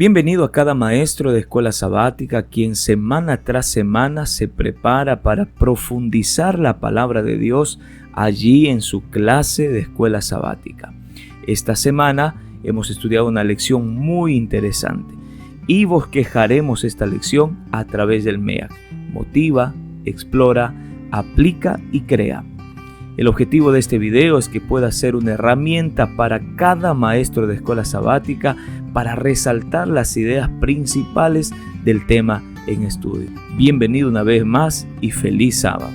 Bienvenido a cada maestro de escuela sabática, quien semana tras semana se prepara para profundizar la palabra de Dios allí en su clase de escuela sabática. Esta semana hemos estudiado una lección muy interesante y bosquejaremos esta lección a través del MEAC. Motiva, explora, aplica y crea. El objetivo de este video es que pueda ser una herramienta para cada maestro de escuela sabática para resaltar las ideas principales del tema en estudio. Bienvenido una vez más y feliz sábado.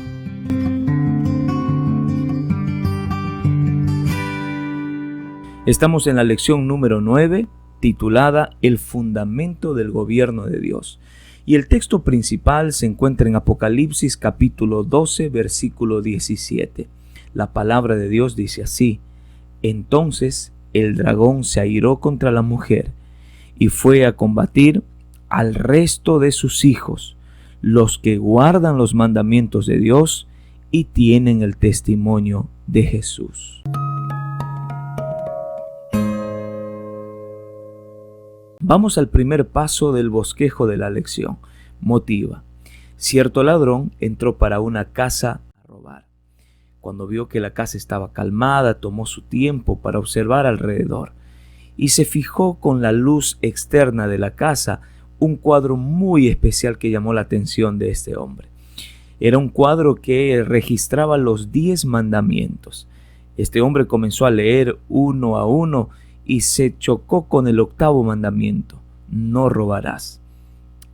Estamos en la lección número 9, titulada El fundamento del gobierno de Dios. Y el texto principal se encuentra en Apocalipsis capítulo 12, versículo 17. La palabra de Dios dice así: Entonces el dragón se airó contra la mujer y fue a combatir al resto de sus hijos, los que guardan los mandamientos de Dios y tienen el testimonio de Jesús. Vamos al primer paso del bosquejo de la lección. Motiva. Cierto ladrón entró para una casa a robar. Cuando vio que la casa estaba calmada, tomó su tiempo para observar alrededor y se fijó con la luz externa de la casa un cuadro muy especial que llamó la atención de este hombre. Era un cuadro que registraba los 10 mandamientos. Este hombre comenzó a leer uno a uno y se chocó con el 8º mandamiento: no robarás.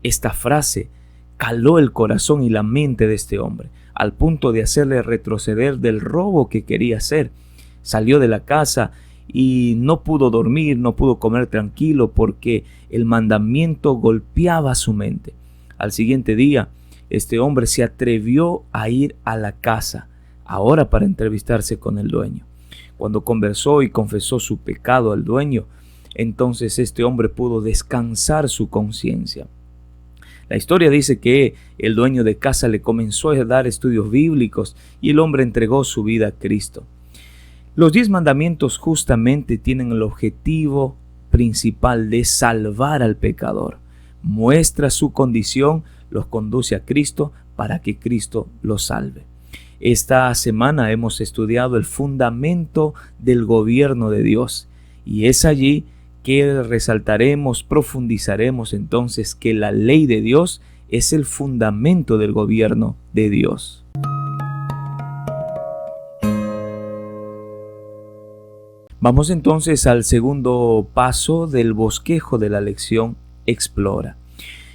Esta frase caló el corazón y la mente de este hombre, al punto de hacerle retroceder del robo que quería hacer. Salió de la casa y no pudo dormir, no pudo comer tranquilo porque el mandamiento golpeaba su mente. Al siguiente día, este hombre se atrevió a ir a la casa, ahora para entrevistarse con el dueño. Cuando conversó y confesó su pecado al dueño, entonces este hombre pudo descansar su conciencia. La historia dice que el dueño de casa le comenzó a dar estudios bíblicos y el hombre entregó su vida a Cristo. Los 10 mandamientos justamente tienen el objetivo principal de salvar al pecador. Muestra su condición, los conduce a Cristo para que Cristo los salve. Esta semana hemos estudiado el fundamento del gobierno de Dios y es allí que resaltaremos, profundizaremos entonces que la ley de Dios es el fundamento del gobierno de Dios. Vamos entonces al segundo paso del bosquejo de la lección: explora.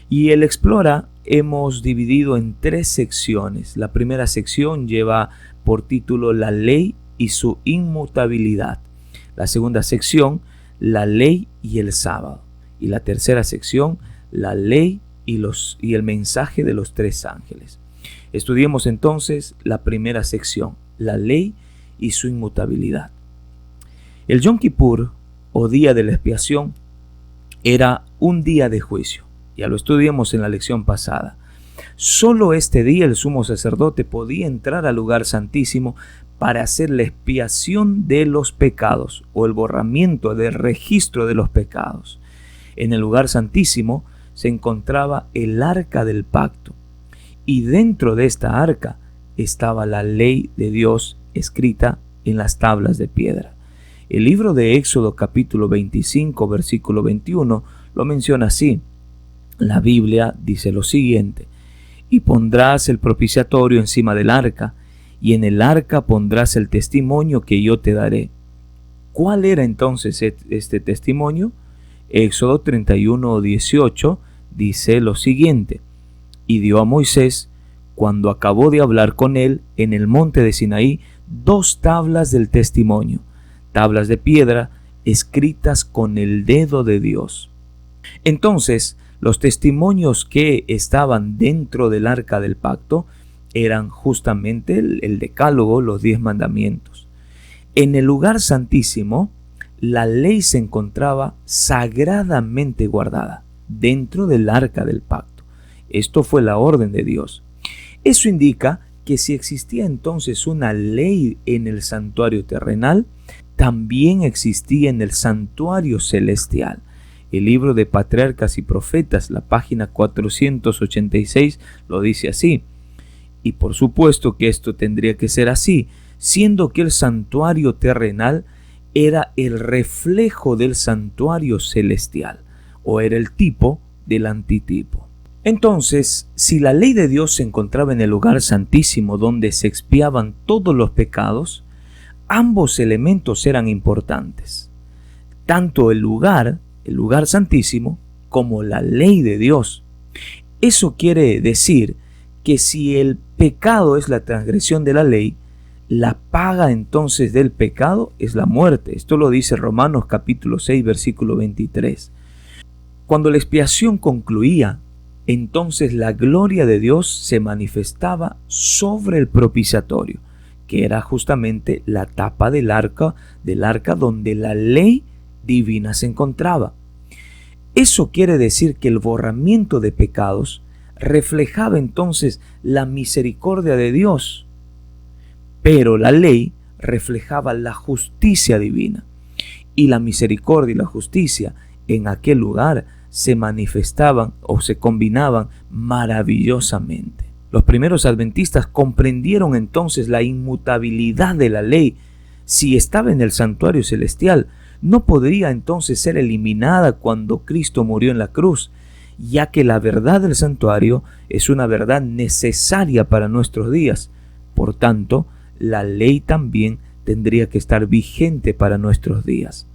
Y el explora hemos dividido en 3 secciones. La primera sección lleva por título La ley y su inmutabilidad. La segunda sección, la ley y el sábado. Y la tercera sección, la ley y el mensaje de los 3 ángeles. Estudiemos entonces la primera sección, la ley y su inmutabilidad. El Yom Kippur, o día de la expiación, era un día de juicio. Ya lo estudiamos en la lección pasada. Solo este día el sumo sacerdote podía entrar al lugar santísimo para hacer la expiación de los pecados o el borramiento del registro de los pecados. En el lugar santísimo se encontraba el arca del pacto y dentro de esta arca estaba la ley de Dios escrita en las tablas de piedra. El libro de Éxodo capítulo 25 versículo 21 lo menciona así. La Biblia dice lo siguiente: y pondrás el propiciatorio encima del arca, y en el arca pondrás el testimonio que yo te daré. ¿Cuál era entonces este testimonio? Éxodo 31:18 dice lo siguiente: y dio a Moisés, cuando acabó de hablar con él en el monte de Sinaí, 2 tablas del testimonio, tablas de piedra escritas con el dedo de Dios. Entonces, los testimonios que estaban dentro del arca del pacto eran justamente el decálogo, los 10 mandamientos. En el lugar santísimo, la ley se encontraba sagradamente guardada dentro del arca del pacto. Esto fue la orden de Dios. Eso indica que si existía entonces una ley en el santuario terrenal, también existía en el santuario celestial. El libro de Patriarcas y Profetas, la página 486, lo dice así. Y por supuesto que esto tendría que ser así, siendo que el santuario terrenal era el reflejo del santuario celestial, o era el tipo del antitipo. Entonces, si la ley de Dios se encontraba en el lugar santísimo donde se expiaban todos los pecados, ambos elementos eran importantes. Tanto el lugar santísimo, como la ley de Dios. Eso quiere decir que si el pecado es la transgresión de la ley, la paga entonces del pecado es la muerte. Esto lo dice Romanos capítulo 6, versículo 23. Cuando la expiación concluía, entonces la gloria de Dios se manifestaba sobre el propiciatorio, que era justamente la tapa del arca donde la ley divina se encontraba. Eso quiere decir que el borramiento de pecados reflejaba entonces la misericordia de Dios, pero la ley reflejaba la justicia divina. Y la misericordia y la justicia en aquel lugar se manifestaban o se combinaban maravillosamente. Los primeros adventistas comprendieron entonces la inmutabilidad de la ley. Si estaba en el santuario celestial, no podría entonces ser eliminada cuando Cristo murió en la cruz, ya que la verdad del santuario es una verdad necesaria para nuestros días. Por tanto, la ley también tendría que estar vigente para nuestros días.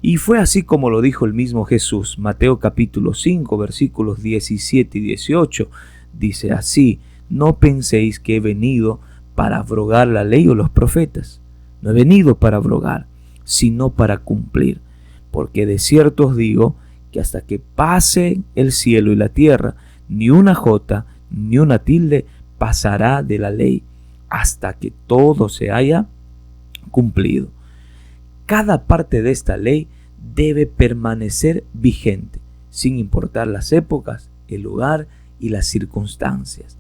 Y fue así como lo dijo el mismo Jesús. Mateo capítulo 5, versículos 17 y 18, dice así: no penséis que he venido para abrogar la ley o los profetas. No he venido para abrogar, sino para cumplir. Porque de cierto os digo que hasta que pase el cielo y la tierra, ni una jota ni una tilde pasará de la ley, hasta que todo se haya cumplido. Cada parte de esta ley debe permanecer vigente, sin importar las épocas, el lugar y las circunstancias.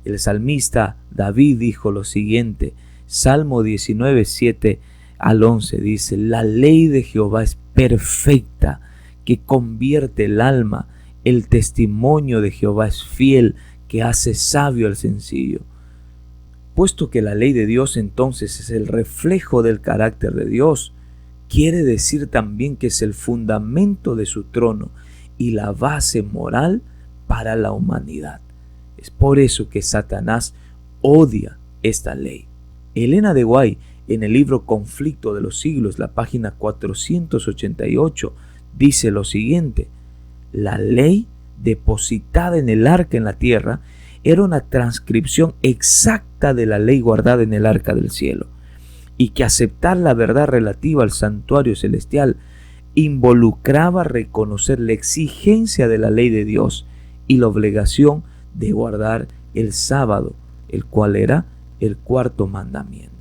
El salmista David dijo lo siguiente, Salmo 19, 7 al 11, dice: la ley de Jehová es perfecta, que convierte el alma. El testimonio de Jehová es fiel, que hace sabio al sencillo. Puesto que la ley de Dios entonces es el reflejo del carácter de Dios, quiere decir también que es el fundamento de su trono y la base moral para la humanidad. Es por eso que Satanás odia esta ley. Elena de White, en el libro Conflicto de los Siglos, la página 488, dice lo siguiente: la ley depositada en el arca en la tierra era una transcripción exacta de la ley guardada en el arca del cielo, y que aceptar la verdad relativa al santuario celestial involucraba reconocer la exigencia de la ley de Dios y la obligación de guardar el sábado, el cual era el cuarto mandamiento.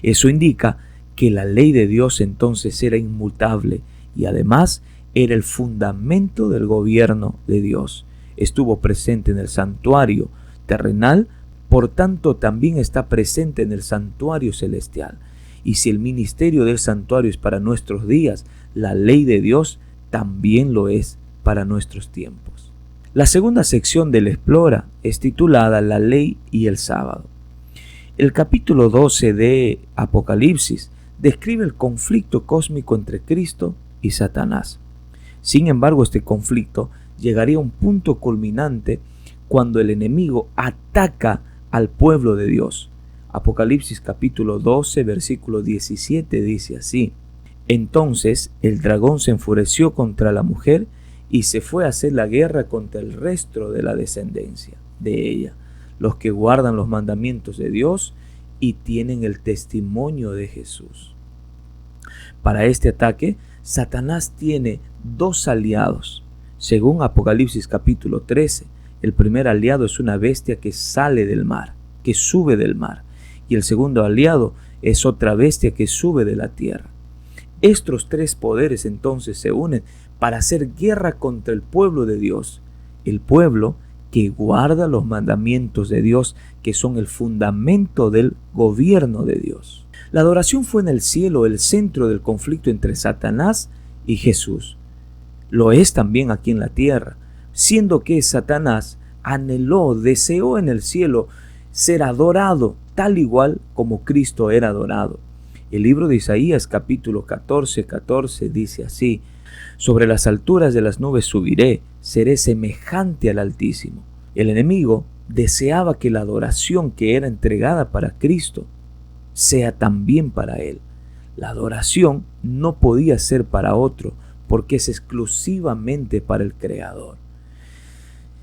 Eso indica que la ley de Dios entonces era inmutable y además era el fundamento del gobierno de Dios. Estuvo presente en el santuario terrenal, por tanto también está presente en el santuario celestial. Y si el ministerio del santuario es para nuestros días, la ley de Dios también lo es para nuestros tiempos. La segunda sección del Explora es titulada La ley y el sábado. El capítulo 12 de Apocalipsis describe el conflicto cósmico entre Cristo y Satanás. Sin embargo, este conflicto llegaría a un punto culminante cuando el enemigo ataca al pueblo de Dios. Apocalipsis capítulo 12, versículo 17 dice así: entonces el dragón se enfureció contra la mujer y se fue a hacer la guerra contra el resto de la descendencia de ella, los que guardan los mandamientos de Dios y tienen el testimonio de Jesús. Para este ataque, Satanás tiene dos aliados. Según Apocalipsis capítulo 13, el primer aliado es una bestia que sale del mar, que sube del mar, y el segundo aliado es otra bestia que sube de la tierra. Estos tres poderes entonces se unen para hacer guerra contra el pueblo de Dios, el pueblo que guarda los mandamientos de Dios, que son el fundamento del gobierno de Dios. La adoración fue en el cielo el centro del conflicto entre Satanás y Jesús. Lo es también aquí en la tierra, siendo que Satanás anheló, deseó en el cielo ser adorado, tal igual como Cristo era adorado. El libro de Isaías capítulo 14 dice así: sobre las alturas de las nubes subiré, seré semejante al Altísimo. El enemigo deseaba que la adoración que era entregada para Cristo sea también para Él. La adoración no podía ser para otro, porque es exclusivamente para el Creador.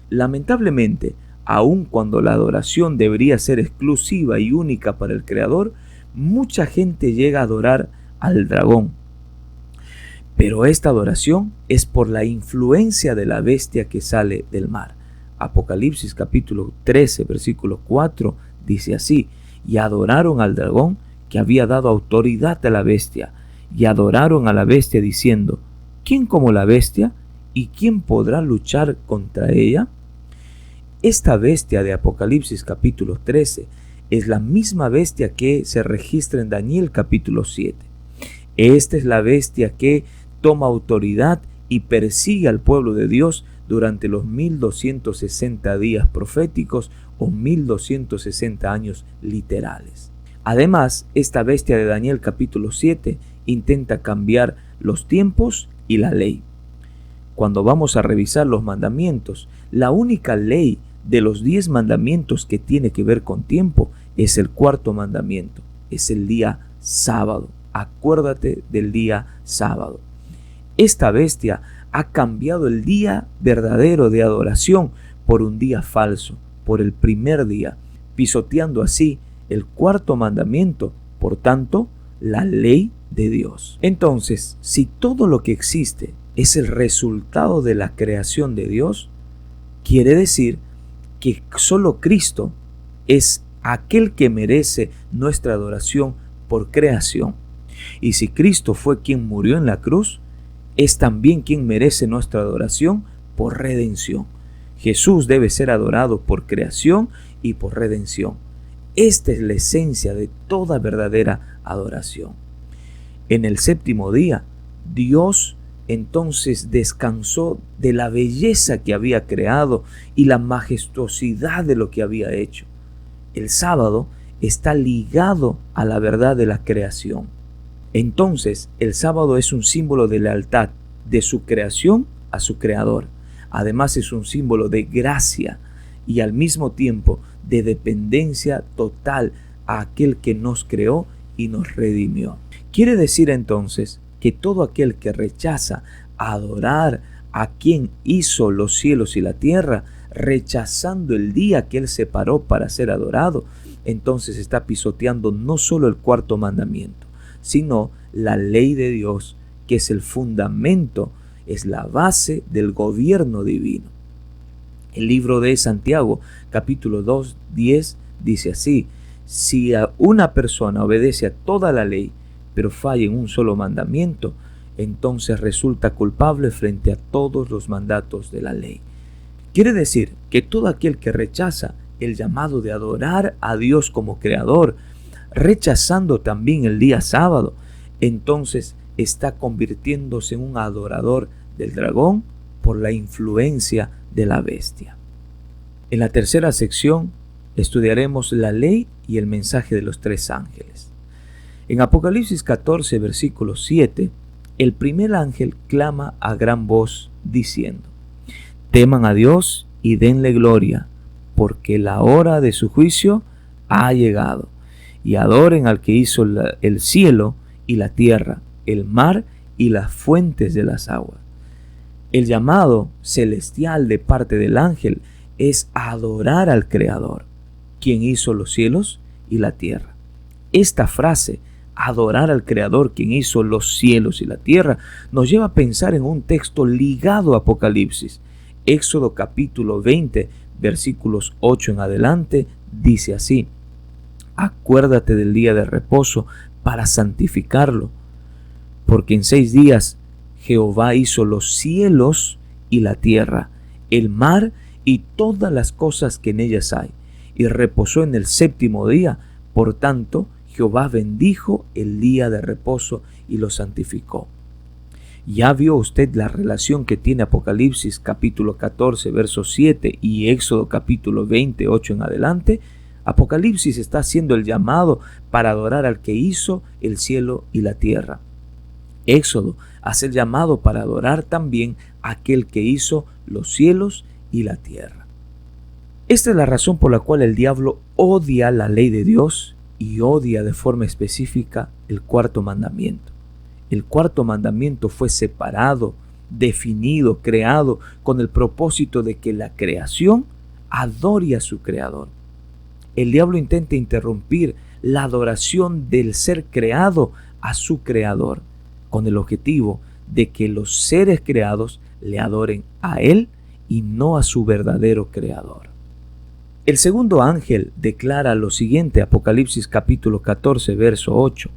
Lamentablemente, aun cuando la adoración debería ser exclusiva y única para el Creador, mucha gente llega a adorar al dragón. Pero esta adoración es por la influencia de la bestia que sale del mar. Apocalipsis capítulo 13, versículo 4 dice así: y adoraron al dragón que había dado autoridad a la bestia, y adoraron a la bestia diciendo: ¿quién como la bestia? ¿Y quién podrá luchar contra ella? Esta bestia de Apocalipsis capítulo 13 es la misma bestia que se registra en Daniel capítulo 7. Esta es la bestia que toma autoridad y persigue al pueblo de Dios durante los 1260 días proféticos o 1260 años literales. Además, esta bestia de Daniel capítulo 7 intenta cambiar los tiempos y la ley. Cuando vamos a revisar los mandamientos, la única ley de los 10 mandamientos que tiene que ver con tiempo es el cuarto mandamiento, es el día sábado. Acuérdate del día sábado. Esta bestia ha cambiado el día verdadero de adoración por un día falso, por el primer día, pisoteando así el cuarto mandamiento, por tanto, la ley de Dios. Entonces, si todo lo que existe es el resultado de la creación de Dios, quiere decir que solo Cristo es aquel que merece nuestra adoración por creación. Y si Cristo fue quien murió en la cruz, es también quien merece nuestra adoración por redención. Jesús debe ser adorado por creación y por redención. Esta es la esencia de toda verdadera adoración. En el séptimo día, Dios entonces descansó de la belleza que había creado y la majestuosidad de lo que había hecho. El sábado está ligado a la verdad de la creación. Entonces, el sábado es un símbolo de lealtad de su creación a su creador. Además, es un símbolo de gracia y al mismo tiempo de dependencia total a aquel que nos creó y nos redimió. Quiere decir entonces que todo aquel que rechaza adorar a quien hizo los cielos y la tierra, rechazando el día que Él separó para ser adorado, entonces está pisoteando no solo el cuarto mandamiento, sino la ley de Dios, que es el fundamento, es la base del gobierno divino. El libro de Santiago, capítulo 2, 10, dice así: si a una persona obedece a toda la ley, pero falla en un solo mandamiento, entonces resulta culpable frente a todos los mandatos de la ley. Quiere decir que todo aquel que rechaza el llamado de adorar a Dios como creador, rechazando también el día sábado, entonces está convirtiéndose en un adorador del dragón por la influencia de la bestia. En la tercera sección estudiaremos la ley y el mensaje de los 3 ángeles. En Apocalipsis 14, versículo 7, el primer ángel clama a gran voz diciendo: teman a Dios y denle gloria, porque la hora de su juicio ha llegado, y adoren al que hizo el cielo y la tierra, el mar y las fuentes de las aguas. El llamado celestial de parte del ángel es adorar al Creador, quien hizo los cielos y la tierra. Esta frase, adorar al Creador, quien hizo los cielos y la tierra, nos lleva a pensar en un texto ligado a Apocalipsis. Éxodo capítulo 20, versículos 8 en adelante, dice así: acuérdate del día de reposo para santificarlo, porque en 6 días Jehová hizo los cielos y la tierra, el mar y todas las cosas que en ellas hay, y reposó en el séptimo día. Por tanto, Jehová bendijo el día de reposo y lo santificó. ¿Ya vio usted la relación que tiene Apocalipsis capítulo 14, verso 7 y Éxodo capítulo 28 en adelante? Apocalipsis está haciendo el llamado para adorar al que hizo el cielo y la tierra. Éxodo hace el llamado para adorar también a aquel que hizo los cielos y la tierra. Esta es la razón por la cual el diablo odia la ley de Dios y odia de forma específica el cuarto mandamiento. El cuarto mandamiento fue separado, definido, creado con el propósito de que la creación adore a su creador. El diablo intenta interrumpir la adoración del ser creado a su creador, con el objetivo de que los seres creados le adoren a él y no a su verdadero creador. El segundo ángel declara lo siguiente, Apocalipsis capítulo 14, verso 8.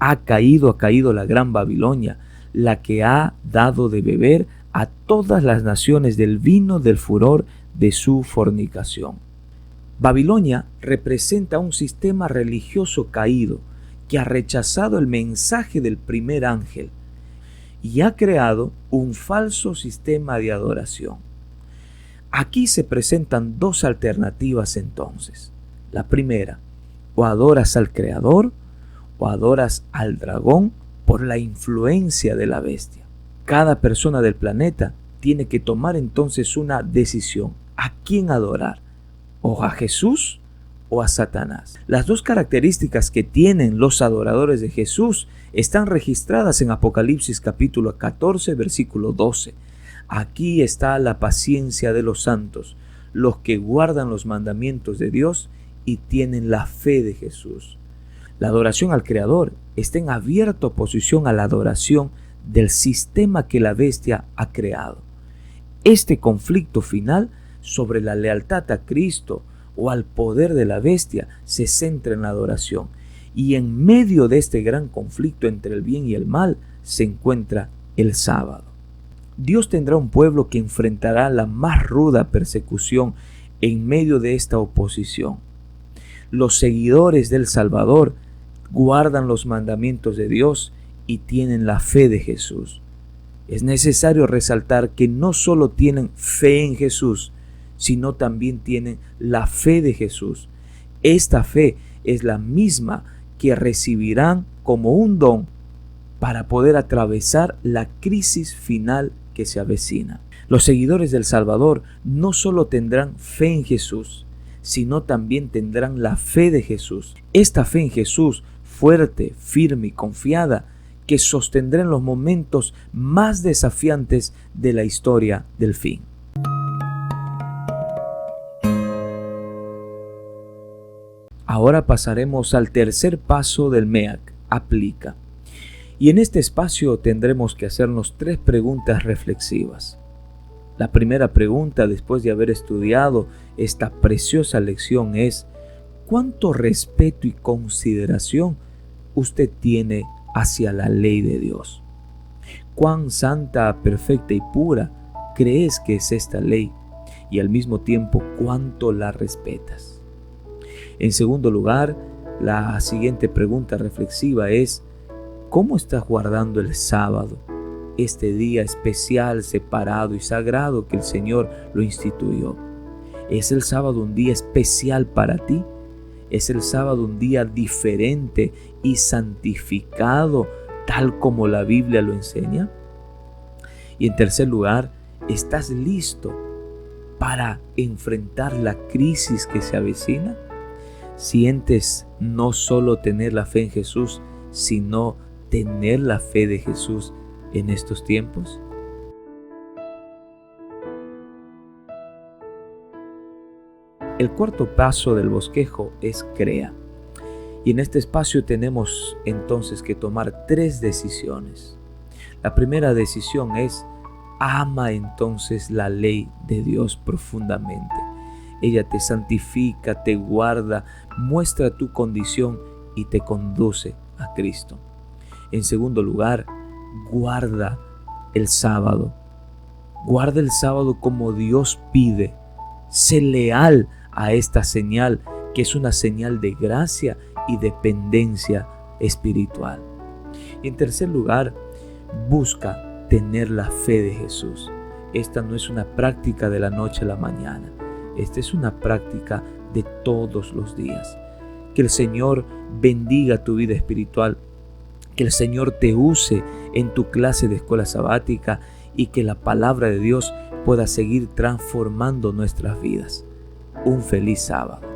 Ha caído la gran Babilonia, la que ha dado de beber a todas las naciones del vino del furor de su fornicación. Babilonia representa un sistema religioso caído que ha rechazado el mensaje del primer ángel y ha creado un falso sistema de adoración. Aquí se presentan dos alternativas entonces. La primera, o adoras al Creador o adoras al dragón por la influencia de la bestia. Cada persona del planeta tiene que tomar entonces una decisión. ¿A quién adorar? ¿O a Jesús o a Satanás? Las dos características que tienen los adoradores de Jesús están registradas en Apocalipsis capítulo 14, versículo 12. Aquí está la paciencia de los santos, los que guardan los mandamientos de Dios y tienen la fe de Jesús. La adoración al Creador está en abierta oposición a la adoración del sistema que la bestia ha creado. Este conflicto final sobre la lealtad a Cristo o al poder de la bestia se centra en la adoración. Y en medio de este gran conflicto entre el bien y el mal se encuentra el sábado. Dios tendrá un pueblo que enfrentará la más ruda persecución en medio de esta oposición. Los seguidores del Salvador guardan los mandamientos de Dios y tienen la fe de Jesús. Es necesario resaltar que no solo tienen fe en Jesús, sino también tienen la fe de Jesús. Esta fe es la misma que recibirán como un don para poder atravesar la crisis final que se avecina. Los seguidores del Salvador no solo tendrán fe en Jesús, sino también tendrán la fe de Jesús. Esta fe en Jesús, fuerte, firme y confiada, que sostendrá en los momentos más desafiantes de la historia del fin. Ahora pasaremos al tercer paso del MEAC, aplica. Y en este espacio tendremos que hacernos 3 preguntas reflexivas. La primera pregunta, después de haber estudiado esta preciosa lección, es: ¿cuánto respeto y consideración usted tiene hacia la ley de Dios? ¿Cuán santa, perfecta y pura crees que es esta ley? Y al mismo tiempo, ¿cuánto la respetas? En segundo lugar, la siguiente pregunta reflexiva es: ¿cómo estás guardando el sábado, este día especial, separado y sagrado que el Señor lo instituyó? ¿Es el sábado un día especial para ti? ¿Es el sábado un día diferente y santificado, tal como la Biblia lo enseña? Y en tercer lugar, ¿estás listo para enfrentar la crisis que se avecina? ¿Sientes no solo tener la fe en Jesús, sino tener la fe de Jesús en estos tiempos? El cuarto paso del bosquejo es crea. Y en este espacio tenemos entonces que tomar 3 decisiones. La primera decisión es: ama entonces la ley de Dios profundamente. Ella te santifica, te guarda, muestra tu condición y te conduce a Cristo. En segundo lugar, guarda el sábado. Guarda el sábado como Dios pide. Sé leal a esta señal, que es una señal de gracia y dependencia espiritual. Y en tercer lugar, busca tener la fe de Jesús. Esta no es una práctica de la noche a la mañana. Esta es una práctica de todos los días. Que el Señor bendiga tu vida espiritual. Que el Señor te use en tu clase de escuela sabática y que la palabra de Dios pueda seguir transformando nuestras vidas. Un feliz sábado.